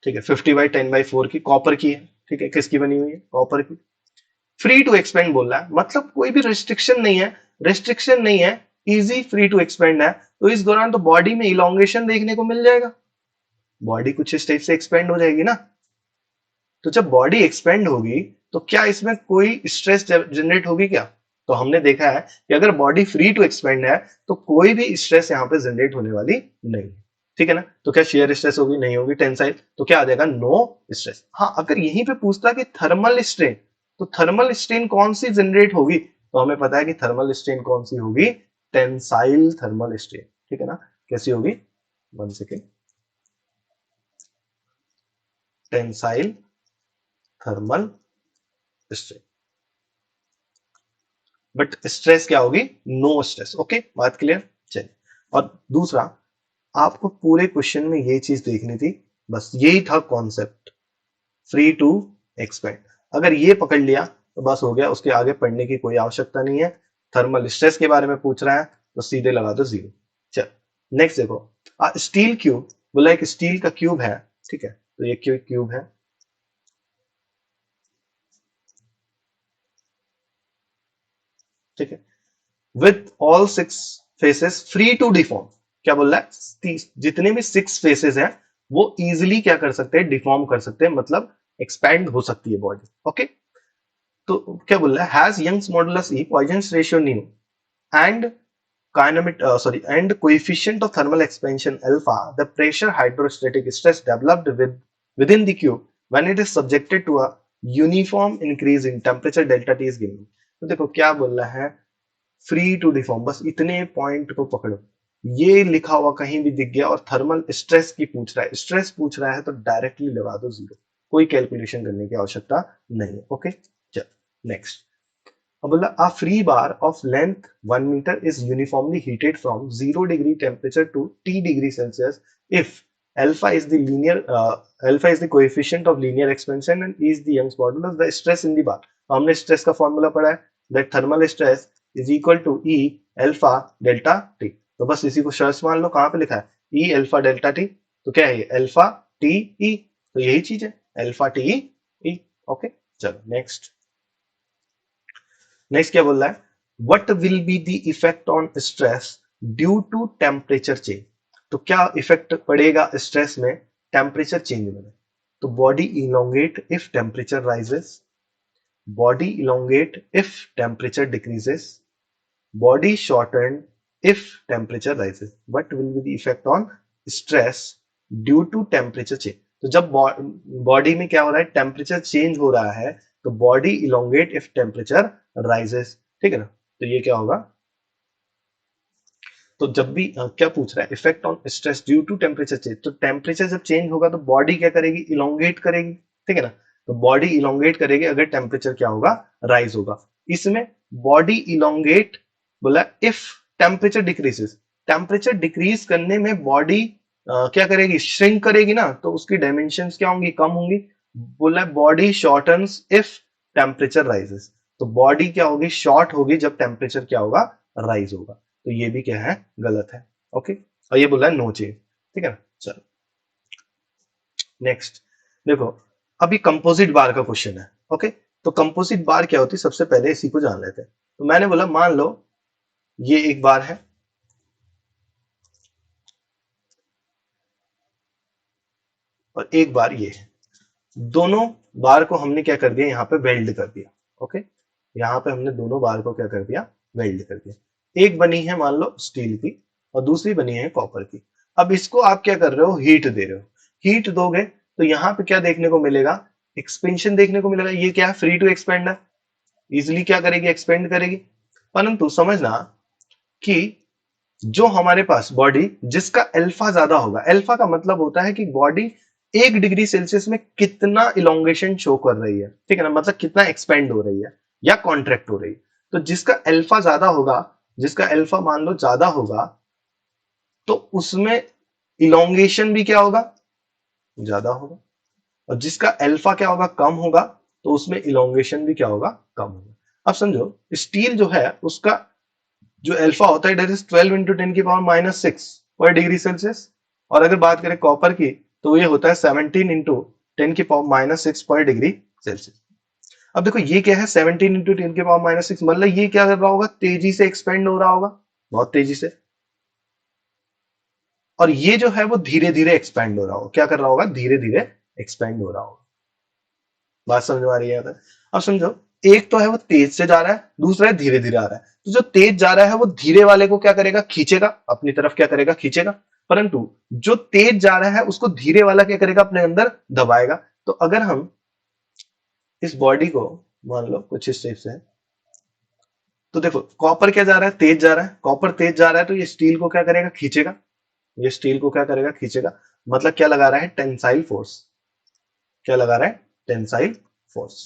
ठीक है 50/10/4 की, कॉपर की है, ठीक है, किसकी बनी हुई है, कॉपर की, फ्री टू एक्सपेंड बोल रहा है, मतलब कोई भी रेस्ट्रिक्शन नहीं है, रेस्ट्रिक्शन नहीं है, इजी फ्री टू एक्सपेंड है। तो इस दौरान तो बॉडी में इलोंगेशन देखने को मिल जाएगा, बॉडी कुछ इस टाइप से एक्सपेंड हो जाएगी ना। तो जब बॉडी एक्सपेंड होगी तो क्या इसमें कोई स्ट्रेस जनरेट होगी क्या, तो हमने देखा है कि अगर बॉडी फ्री टू एक्सपेंड है तो कोई भी स्ट्रेस यहाँ पे जनरेट होने वाली नहीं, ठीक है ना। तो क्या शेयर स्ट्रेस होगी, नहीं होगी, टेंसाइल, तो क्या आ जाएगा, नो स्ट्रेस। हाँ अगर यहीं पे पूछता कि थर्मल स्ट्रेन, तो थर्मल स्ट्रेन कौन सी जनरेट होगी, तो हमें पता है कि थर्मल स्ट्रेन कौन सी होगी, टेंसाइल थर्मल स्ट्रेन, ठीक है ना। कैसी होगी, 1 second, tensile thermal strain, but stress क्या होगी, नो स्ट्रेस। ओके बात क्लियर। चलिए, और दूसरा, आपको पूरे क्वेश्चन में ये चीज देखनी थी, बस यही था कॉन्सेप्ट, फ्री टू एक्सपेंड। अगर ये पकड़ लिया तो बस हो गया, उसके आगे पढ़ने की कोई आवश्यकता नहीं है। थर्मल स्ट्रेस के बारे में पूछ रहा है तो सीधे लगा दो 0। चल नेक्स्ट देखो, स्टील क्यूब, बोला एक स्टील का क्यूब है, ठीक है, तो ये क्यूब है, ठीक है, with all 6 faces free to deform. क्या बोल रहा है, जितने भी 6 फेसेस हैं वो इजिली क्या कर सकते हैं, डिफॉर्म कर सकते हैं, मतलब एक्सपैंड हो सकती है बॉडी। ओके, तो क्या बोल रहा है, has Young's modulus E, Poisson's ratio nu, and and coefficient of thermal expansion alpha, the pressure hydrostatic stress developed within the cube when it is subjected to a uniform increase in temperature delta T is given। तो देखो क्या बोल रहा है, free to deform, बस इतने point को पकड़ो, ये लिखा हुआ कहीं भी दिख गया और थर्मल स्ट्रेस की पूछ रहा है, स्ट्रेस पूछ रहा है तो डायरेक्टली लगा दो 0, कोई कैलकुलेशन करने की आवश्यकता नहीं है। ओके चल नेक्स्ट, अब बोला a free bar of length 1 meter is uniformly heated from 0 degree temperature to T degree Celsius if alpha is the alpha is the coefficient of linear expansion and E is the Young's modulus, the stress in the bar। तो हमने stress का formula पढ़ा है, that thermal stress is equal to E alpha delta T। तो बस इसी को search मान लो, कहां पे लिखा है, E alpha delta T, तो क्या है ये अल्फा टी ई, तो यही चीज है अल्फा टी ई। ओके चलो नेक्स्ट, नेक्स्ट क्या बोल रहा है, what will be the effect on stress due to temperature change. तो क्या इफेक्ट पड़ेगा स्ट्रेस में टेम्परेचर चेंज में, तो body elongate if temperature rises, body elongate if temperature decreases, body shorten if temperature rises, what will be the effect on stress due to temperature change. तो जब body में क्या हो रहा है, टेम्परेचर चेंज हो रहा है, तो body elongate if temperature rises, ठीक है ना। तो ये क्या होगा, तो जब भी क्या पूछ रहा है, effect on stress due to temperature change, तो टेम्परेचर जब चेंज होगा तो बॉडी क्या करेगी, इलोंगेट करेगी, ठीक है ना। तो बॉडी इलोंगेट करेगी अगर टेम्परेचर क्या होगा, राइज होगा। इसमें बॉडी इलोंगेट बोला if temperature decreases, temperature decrease करने में बॉडी क्या करेगी, श्रिंक करेगी ना, तो उसकी डायमेंशंस क्या होंगी, कम होंगी। बोला बॉडी शॉर्टन्स इफ टेम्परेचर राइजेस, तो बॉडी क्या होगी, शॉर्ट होगी जब टेम्परेचर क्या होगा, राइज होगा। तो ये भी क्या है, गलत है। ओके, और ये बोला है नो चेंज, ठीक है ना। चलो नेक्स्ट देखो, अभी कंपोजिट बार का क्वेश्चन है। ओके, तो कंपोजिट बार क्या होती है, सबसे पहले इसी को जान लेते हैं। तो मैंने बोला मान लो ये एक बार है और एक बार ये है, दोनों बार को हमने क्या कर दिया, यहाँ पे वेल्ड कर दिया। ओके, यहाँ पे हमने दोनों बार को क्या कर दिया, वेल्ड कर दिया। एक बनी है मान लो स्टील की और दूसरी बनी है कॉपर की। अब इसको आप क्या कर रहे हो, हीट दे रहे हो। हीट दोगे तो यहाँ पे क्या देखने को मिलेगा, एक्सपेंशन देखने को मिलेगा। ये क्या है, फ्री टू एक्सपेंड है, इजिली क्या करेगी, एक्सपेंड करेगी। परंतु समझना कि जो हमारे पास बॉडी जिसका अल्फा ज्यादा होगा, अल्फा का मतलब होता है कि बॉडी 1 डिग्री सेल्सियस में कितना इलोंगेशन शो कर रही है, ठीक है ना, मतलब कितना एक्सपेंड हो रही है या कॉन्ट्रैक्ट हो रही है। तो जिसका अल्फा ज्यादा होगा, जिसका अल्फा मान लो ज्यादा होगा, तो उसमें इलोंगेशन भी क्या होगा, ज्यादा होगा। और जिसका अल्फा क्या होगा, कम होगा, तो उसमें इलोंगेशन भी क्या होगा, कम होगा। अब समझो स्टील जो है उसका जो अल्फा होता है, डेट इज 12 इंटू 10⁻⁻6 पर डिग्री सेल्सियस। और अगर बात करें कॉपर की, तो ये होता है 17 इंटू 10⁻⁻6 पर डिग्री सेल्सियस। अब देखो ये क्या है, 17 इंटू 10⁻⁻6, मतलब ये क्या कर रहा होगा, तेजी से एक्सपेंड हो रहा होगा, बहुत तेजी से। और ये जो है वो धीरे धीरे एक्सपेंड हो रहा होगा, क्या कर रहा होगा, धीरे धीरे एक्सपेंड हो रहा होगा। बात समझ में आ रही है। अब समझो, एक तो है वो तेज से जा रहा है, दूसरा है धीरे धीरे आ रहा है। तो जो तेज जा रहा है वो धीरे वाले को क्या करेगा, खींचेगा अपनी तरफ, क्या करेगा, खींचेगा। परंतु जो तेज जा रहा है उसको धीरे वाला क्या करेगा, अपने अंदर दबाएगा। तो अगर हम इस बॉडी को मान लो कुछ इस टाइप से है, तो देखो कॉपर क्या जा रहा है, तेज जा रहा है, कॉपर तेज जा रहा है, तो ये स्टील को क्या करेगा, खींचेगा। ये स्टील को क्या करेगा, खींचेगा। मतलब क्या लगा रहा है, टेंसाइल फोर्स। क्या लगा रहा है, टेंसाइल फोर्स।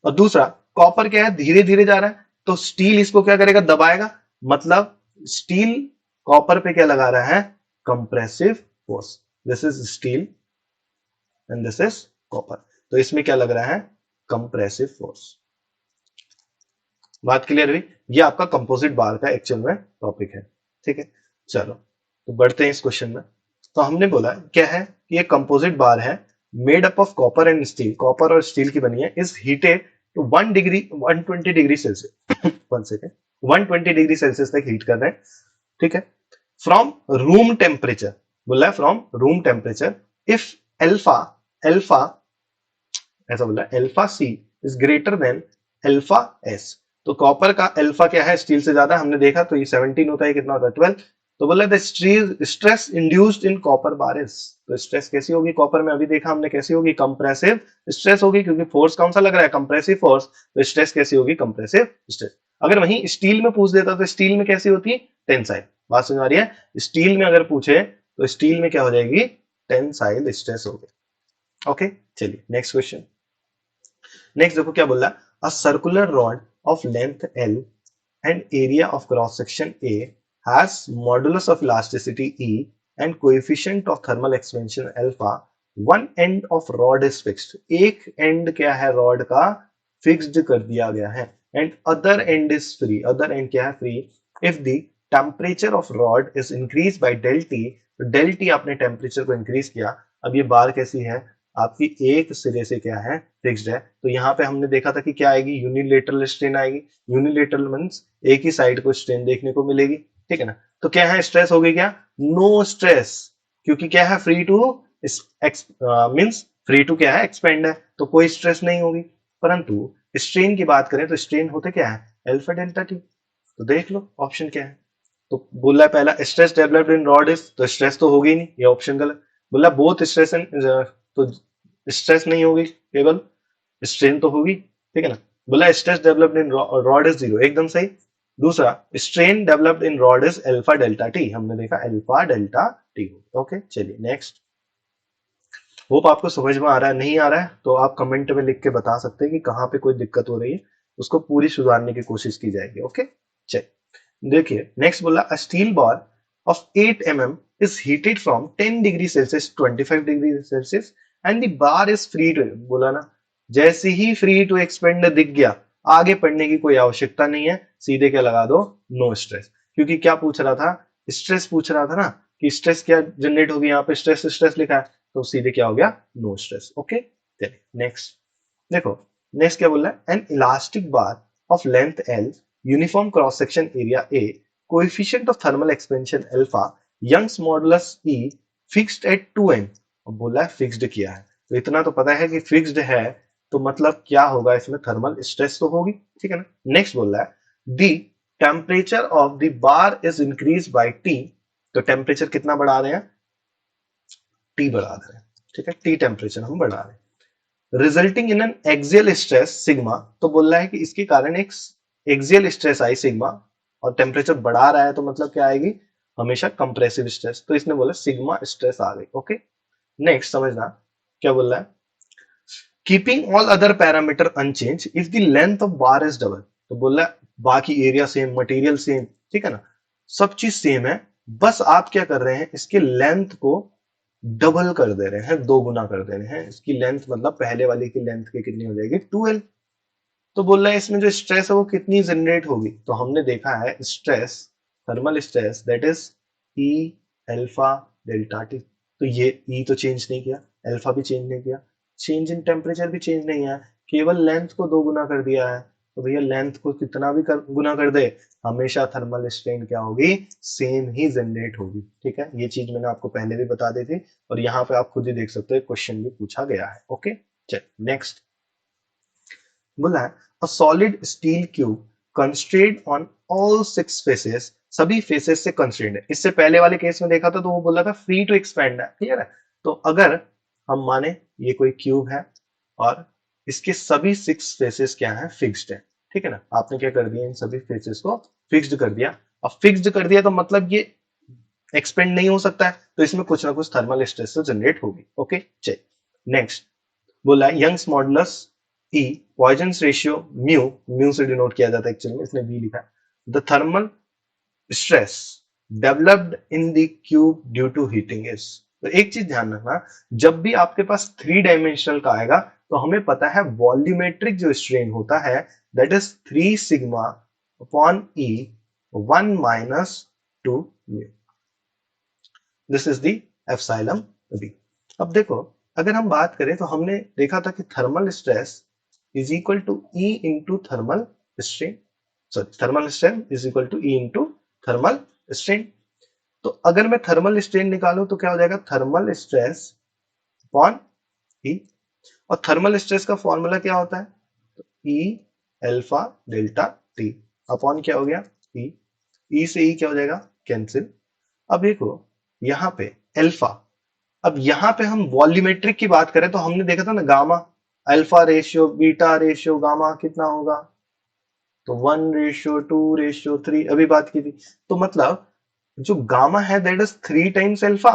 और दूसरा कॉपर क्या है, धीरे धीरे जा रहा है, तो स्टील इसको क्या करेगा, दबाएगा। मतलब स्टील कॉपर पे क्या लगा रहा है, compressive force. This is steel and this is copper, तो इसमें क्या लग रहा है, कंप्रेसिव फोर्स। बात क्लियर हुई। ये आपका कंपोजिट बार का एक्चुअल में टॉपिक है, ठीक है। चलो तो बढ़ते हैं इस क्वेश्चन में। तो हमने बोला क्या है कि ये कंपोजिट बार है, made up of copper and steel, copper और स्टील की बनी है, is heated to 120 degree Celsius 1 second 120 degree Celsius तक हीट कर रहे हैं, ठीक है। फ्रॉम रूम टेम्परेचर, बोला है from room temperature, if alpha alpha ऐसा बोला alpha C is greater than alpha S. तो कॉपर का अल्फा क्या है, स्टील से ज्यादा, हमने देखा। तो ये 17 होता है, कितना होता है, 12। तो बोला the stress induced in copper bar is, तो स्ट्रेस कैसी होगी कॉपर में, अभी देखा हमने कैसी होगी, कंप्रेसिव स्ट्रेस होगी, क्योंकि फोर्स कौन सा लग रहा है, कंप्रेसिव फोर्स। तो स्ट्रेस कैसी होगी, कंप्रेसिव स्ट्रेस। अगर वहीं स्टील में पूछ देता तो स्टील में कैसी होती है, टेंसाइल। बात समझ आ रही है। स्टील में अगर पूछे तो स्टील में क्या हो जाएगी, टेंसाइल स्ट्रेस हो गई। ओके, चलिए नेक्स्ट क्वेश्चन। नेक्स्ट देखो क्या बोल रहा है, a circular rod of length L and area of cross section A has modulus of elasticity E and coefficient of thermal expansion alpha. One end of rod is fixed. एक end क्या है rod का, fixed कर दिया गया है, and other end is free. Other end क्या है, free. If the temperature of rod is increased by del T, तो del T आपने टेम्परेचर को इंक्रीज किया। अब ये बार कैसी है आपकी, एक सिरे से क्या है, फिक्स्ड है। तो यहाँ पे हमने देखा था कि क्या आएगी, यूनिलेटरल स्ट्रेन आएगी। यूनिलेटरल मींस एक ही साइड को स्ट्रेन देखने को मिलेगी, ठीक है ना। तो क्या है, स्ट्रेस हो गई क्या, नो स्ट्रेस, क्योंकि क्या है, free to means free to क्या है, एक्सपेंड है, तो कोई स्ट्रेस नहीं होगी। परंतु स्ट्रेन की बात करें तो स्ट्रेन होते क्या है, अल्फा डेल्टा टी। तो देख लो ऑप्शन क्या है। तो बोला पहला stress developed in rod is, तो स्ट्रेस तो होगी नहीं, ये ऑप्शन गलत। बोला बोथ स्ट्रेस एंड, तो स्ट्रेस नहीं होगी, केवल स्ट्रेन तो होगी, ठीक है ना। बोला stress developed in rod is 0, एकदम सही। दूसरा, strain developed in rod is alpha delta T, हमने देखा अल्फा डेल्टा टी। ओके, चलिए नेक्स्ट। होप आपको समझ में आ रहा है, नहीं आ रहा है तो आप कमेंट में लिख के बता सकते हैं कि कहां पे कोई दिक्कत हो रही है, उसको पूरी सुधारने की कोशिश की जाएगी। ओके, चलिए देखिए नेक्स्ट बोला, a steel bar of 8 mm is heated from 10 degree Celsius 25 degree Celsius and the bar is free to, बोला ना जैसे ही फ्री टू एक्सपेंड दिख गया, आगे पढ़ने की कोई आवश्यकता नहीं है, सीधे क्या लगा दो, नो स्ट्रेस। क्योंकि क्या पूछ रहा था, स्ट्रेस पूछ रहा था ना, कि स्ट्रेस क्या जनरेट होगी, यहाँ पे स्ट्रेस स्ट्रेस लिखा है, तो सीधे क्या हो गया, नो स्ट्रेस। ओके, चलिए नेक्स्ट देखो, नेक्स्ट क्या बोल रहा है, an elastic bar of length L, uniform cross section area A, coefficient of thermal expansion alpha, Young's modulus E, fixed at 2n। अब बोला है फिक्स्ड किया है, तो इतना तो पता है कि फिक्स्ड है, तो मतलब क्या होगा, इसमें थर्मल स्ट्रेस तो होगी, ठीक है ना। नेक्स्ट बोल रहा है, दी temperature of the bar is increase by T, तो टेम्परेचर कितना बढ़ा रहे हैं, टी बढ़ा रहे हैं, ठीक है, टी टेम्परेचर हम बढ़ा रहे हैं, resulting in an axial stress sigma, तो बोल रहा है कि इसके कारण एक एक्सियल स्ट्रेस आई सिग्मा, और टेम्परेचर बढ़ा रहा है तो मतलब क्या आएगी, हमेशा कंप्रेसिव स्ट्रेस, तो इसने बोला सिग्मा स्ट्रेस आ गई। ओके, नेक्स्ट समझना क्या बोल रहा है, keeping all other parameter unchange if the length of bar is double, तो बोल रहा है बाकी एरिया सेम, मटेरियल सेम, ठीक है ना, सब चीज सेम है, बस आप क्या कर रहे हैं, इसके लेंथ को डबल कर दे रहे हैं, दो गुना कर दे रहे हैं, इसकी लेंथ मतलब पहले वाली की लेंथ की कितनी हो जाएगी, 2l। तो बोल रहा है इसमें जो स्ट्रेस है वो कितनी जनरेट होगी, तो हमने देखा है stress, thermal stress that is E alpha delta T, तो ये ई तो चेंज नहीं किया, अल्फा भी चेंज नहीं किया, चेंज इन टेम्परेचर भी चेंज नहीं है, केवल लेंथ को दो गुना कर दिया है, तो भैया लेंथ को कितना भी गुना कर दे, हमेशा थर्मल स्ट्रेन क्या होगी, सेम ही जनरेट होगी, ठीक है। ये चीज मैंने आपको पहले भी बता दी थी, और यहाँ पे आप खुद ही देख सकते हो क्वेश्चन भी पूछा गया है। ओके, चल नेक्स्ट बोला है, a solid steel cube constrained on all 6 faces, सभी फेसेस से कंस्ट्रेंड है। इससे पहले वाले केस में देखा था तो वो बोला था फ्री टू एक्सपेंड है, क्लियर है। तो अगर हम माने ये कोई क्यूब है और इसके सभी 6 फेसेस क्या है, फिक्स्ड है, ठीक है ना, आपने क्या कर दिया, इन सभी फेसेस को फिक्स्ड कर दिया। अब फिक्स्ड कर दिया तो मतलब ये एक्सपेंड नहीं हो सकता है, तो इसमें कुछ ना कुछ थर्मल स्ट्रेस जनरेट होगी। ओके, चलिए नेक्स्ट बोला है, Young's modulus E, Poisson's ratio mu, mu से डिनोट किया जाता है एक्चुअली में, इसने वी लिखा है, the thermal stress developed in the cube due to heating is, तो एक चीज ध्यान रखना, जब भी आपके पास 3 डायमेंशनल का आएगा तो हमें पता है वॉल्यूमेट्रिक जो स्ट्रेन होता है that is 3 sigma upon E 1 minus 2 mu, this is the epsilon B. अब देखो, अगर हम बात करें तो हमने देखा था कि thermal stress is equal to E into thermal strain, sorry thermal strain is equal to E into thermal strain. तो अगर मैं थर्मल स्ट्रेन निकालूं तो क्या हो जाएगा, थर्मल स्ट्रेस अपॉन ई, और थर्मल स्ट्रेस का फॉर्मूला क्या होता है, ई अल्फा डेल्टा टी अपॉन क्या हो गया, ई, ई से ई क्या हो जाएगा, कैंसिल। अब देखो यहाँ पे अल्फा, अब यहाँ पे हम वॉल्यूमेट्रिक की बात करें तो हमने देखा था ना gamma, alpha ratio beta ratio gamma कितना होगा, तो 1:2:3 अभी बात की थी, तो मतलब जो गामा है दैट इज 3 टाइम्स अल्फा,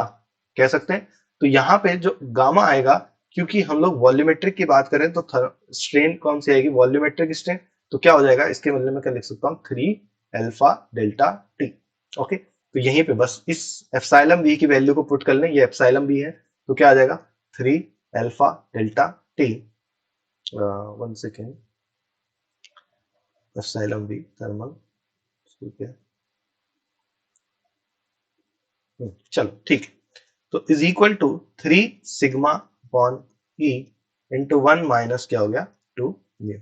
कह सकते हैं। तो यहाँ पे जो गामा आएगा, क्योंकि हम लोग वॉल्यूमेट्रिक की बात करें तो स्ट्रेन कौन सी आएगी, वॉल्यूमेट्रिक स्ट्रेन, तो क्या हो जाएगा, इसके बदले में क्या लिख सकता हूँ, 3 अल्फा डेल्टा टी। ओके, तो यहीं पे बस इस एप्सिलॉन बी की वैल्यू को पुट कर लें, ये एप्सिलॉन बी है, तो क्या आ जाएगा 3 alpha delta T, 1 second, epsilon B thermal, ठीक है, चलो ठीक है, तो is equal to 3 sigma upon E into 1 minus क्या हो गया, 2 म्यू।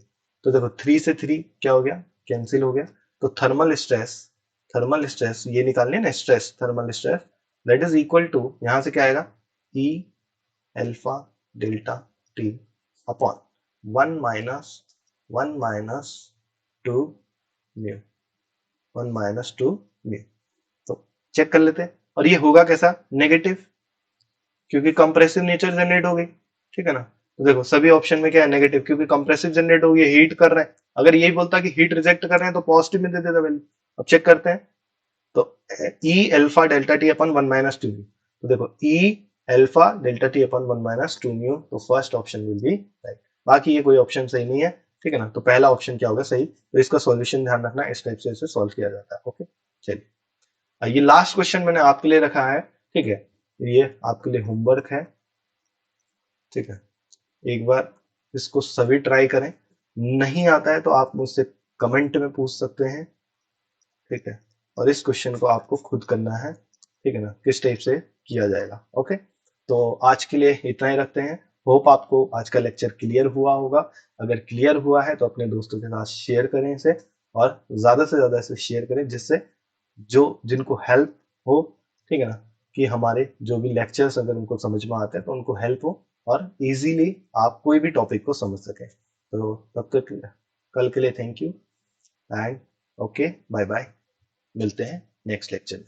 तो देखो 3 से 3 क्या हो गया, कैंसिल हो गया, तो थर्मल स्ट्रेस ये निकालने ना, stress thermal stress that is equal to, यहां से क्या आएगा, E alpha delta T upon 1 minus 2 mu, 1 minus 2 mu. तो चेक कर लेते हैं, और ये होगा कैसा, नेगेटिव, क्योंकि कंप्रेसिव नेचर जनरेट होगी, ठीक है ना। तो देखो सभी ऑप्शन में क्या है, नेगेटिव, क्योंकि कंप्रेसिव जनरेट होगी, हीट कर रहे हैं, अगर यही बोलता कि हीट रिजेक्ट कर रहे हैं तो पॉजिटिव में दे देता वैल्यू। अब चेक करते हैं। तो ई अल्फा डेल्टा टी अपन 1 - 2 न्यू। तो देखो ई अल्फा डेल्टा टी अपन 1 - 2 न्यू, तो first option will be right. बाकी ये कोई ऑप्शन सही नहीं है, ठीक है ना। तो पहला ऑप्शन क्या होगा सही। तो इसका सॉल्यूशन ध्यान रखना, इस टाइप से इसे सॉल्व किया जाता है। ओके चलिए, ये लास्ट क्वेश्चन मैंने आपके लिए रखा है, ठीक है। ये आपके लिए होमवर्क है, ठीक है। एक बार इसको सभी ट्राई करें, नहीं आता है तो आप मुझसे कमेंट में पूछ सकते हैं, ठीक है। और इस क्वेश्चन को आपको खुद करना है, ठीक है ना, किस टाइप से किया जाएगा। ओके, तो आज के लिए इतना ही रखते हैं। होप आपको आज का लेक्चर क्लियर हुआ होगा। अगर क्लियर हुआ है तो अपने दोस्तों के साथ शेयर करें इसे, और ज्यादा से ज्यादा इसे शेयर करें, जिससे जो जिनको हेल्प हो, ठीक है ना, कि हमारे जो भी लेक्चर्स अगर उनको समझ में आते हैं तो उनको हेल्प हो, और इजीली आप कोई भी टॉपिक को समझ सकें। तो तब तक कल के लिए thank you and okay bye bye. मिलते हैं नेक्स्ट लेक्चर में।